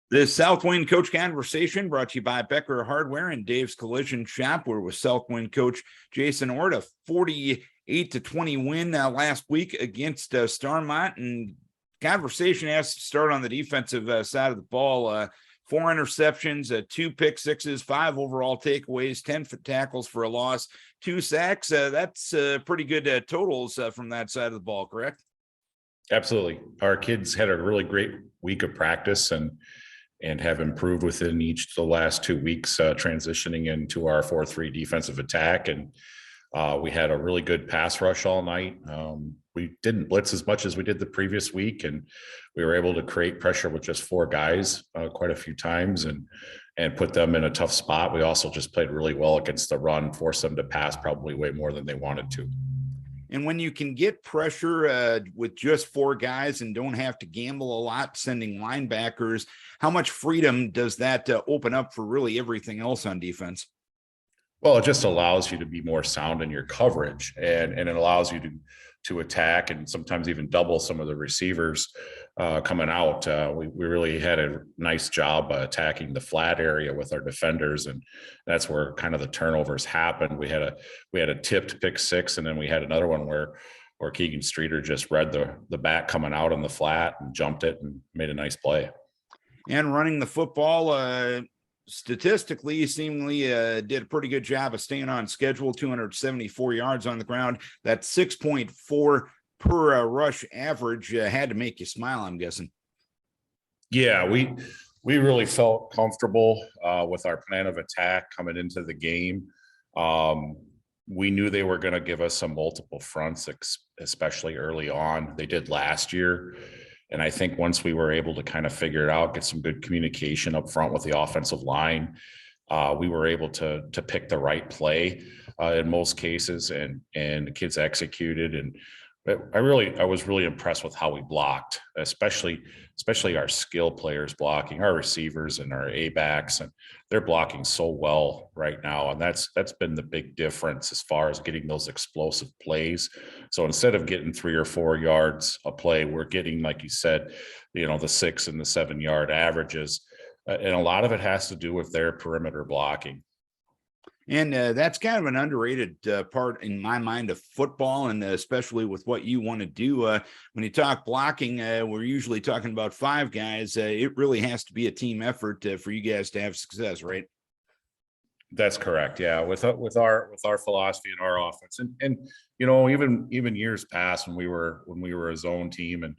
This South Winn Coach Conversation brought to you by Becker Hardware and Dave's Collision Shop. We're with South Winn Coach Jason Ohrt, a 48-20 win last week against Starmont. And conversation has to start on the defensive side of the ball. 4 interceptions, 2 pick sixes, 5 overall takeaways, 10 tackles for a loss, 2 sacks. That's pretty good totals from that side of the ball, correct? Absolutely. Our kids had a really great week of practice and have improved within each of the last 2 weeks, transitioning into our 4-3 defensive attack. And we had a really good pass rush all night. We didn't blitz as much as we did the previous week, and we were able to create pressure with just 4 guys quite a few times and put them in a tough spot. We also just played really well against the run, forced them to pass probably way more than they wanted to. And when you can get pressure with just 4 guys and don't have to gamble a lot sending linebackers, how much freedom does that open up for really everything else on defense? Well, it just allows you to be more sound in your coverage, and it allows you to attack and sometimes even double some of the receivers coming out. We really had a nice job attacking the flat area with our defenders, and that's where kind of the turnovers happened. We had a tipped pick 6, and then we had another one where Keegan Streeter just read the back coming out on the flat and jumped it and made a nice play. And running the football, statistically, seemingly did a pretty good job of staying on schedule. 274 yards on the ground. That 6.4 per rush average had to make you smile, I'm guessing. Yeah, we really felt comfortable with our plan of attack coming into the game. We knew they were going to give us some multiple fronts, especially early on. They did last year. And I think once we were able to kind of figure it out, get some good communication up front with the offensive line, we were able to pick the right play in most cases, and the kids executed. And I was really impressed with how we blocked, especially our skill players blocking, our receivers and our A-backs, and they're blocking so well right now. And that's been the big difference as far as getting those explosive plays. So instead of getting 3 or 4 yards a play, we're getting, like you said, the 6 and the 7 yard averages. And a lot of it has to do with their perimeter blocking. And that's kind of an underrated part in my mind of football, and especially with what you want to do. When you talk blocking, we're usually talking about 5 guys. It really has to be a team effort for you guys to have success, right? That's correct. Yeah, with our philosophy and our offense, and even years past when we were a zone team, and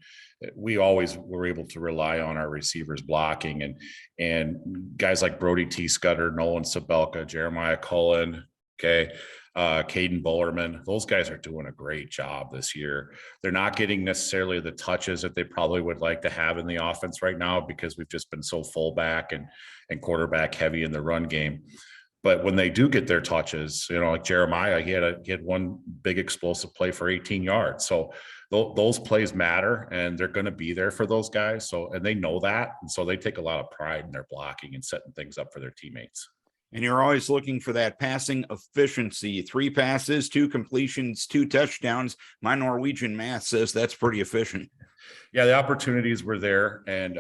we always were able to rely on our receivers blocking, and guys like Brody T. Scudder, Nolan Sabelka, Jeremiah Cullen, Caden Bullerman. Those guys are doing a great job this year. They're not getting necessarily the touches that they probably would like to have in the offense right now because we've just been so fullback and quarterback heavy in the run game. But when they do get their touches, like Jeremiah, he had one big explosive play for 18 yards. So those plays matter, and they're going to be there for those guys. And they know that. And so they take a lot of pride in their blocking and setting things up for their teammates. And you're always looking for that passing efficiency. 3 passes, 2 completions, 2 touchdowns. My Norwegian math says that's pretty efficient. Yeah, the opportunities were there, and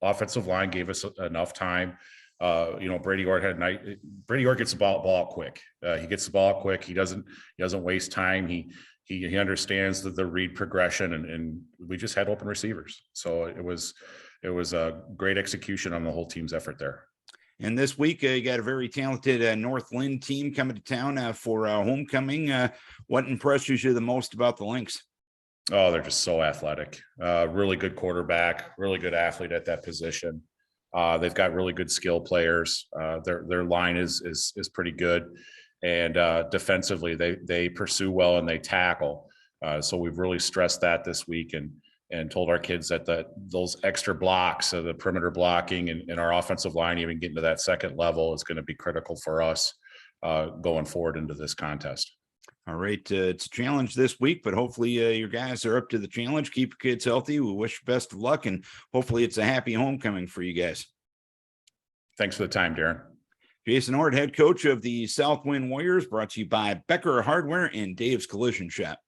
offensive line gave us enough time. Brady Ohrt gets the ball quick. He gets the ball quick. He doesn't waste time. He understands the read progression, and we just had open receivers. So it was a great execution on the whole team's effort there. And this week, you got a very talented North Lynn team coming to town for homecoming. What impresses you the most about the Lynx? Oh, they're just so athletic. Really good quarterback, really good athlete at that position. They've got really good skill players. Their line is pretty good, and defensively they pursue well and they tackle. So we've really stressed that this week and told our kids that those extra blocks, the perimeter blocking and our offensive line even getting to that second level is going to be critical for us going forward into this contest. All right. It's a challenge this week, but hopefully your guys are up to the challenge. Keep your kids healthy. We wish you best of luck, and hopefully it's a happy homecoming for you guys. Thanks for the time, Darren. Jason Ohrt, head coach of the South Winn Warriors, brought to you by Becker Hardware and Dave's Collision Shop.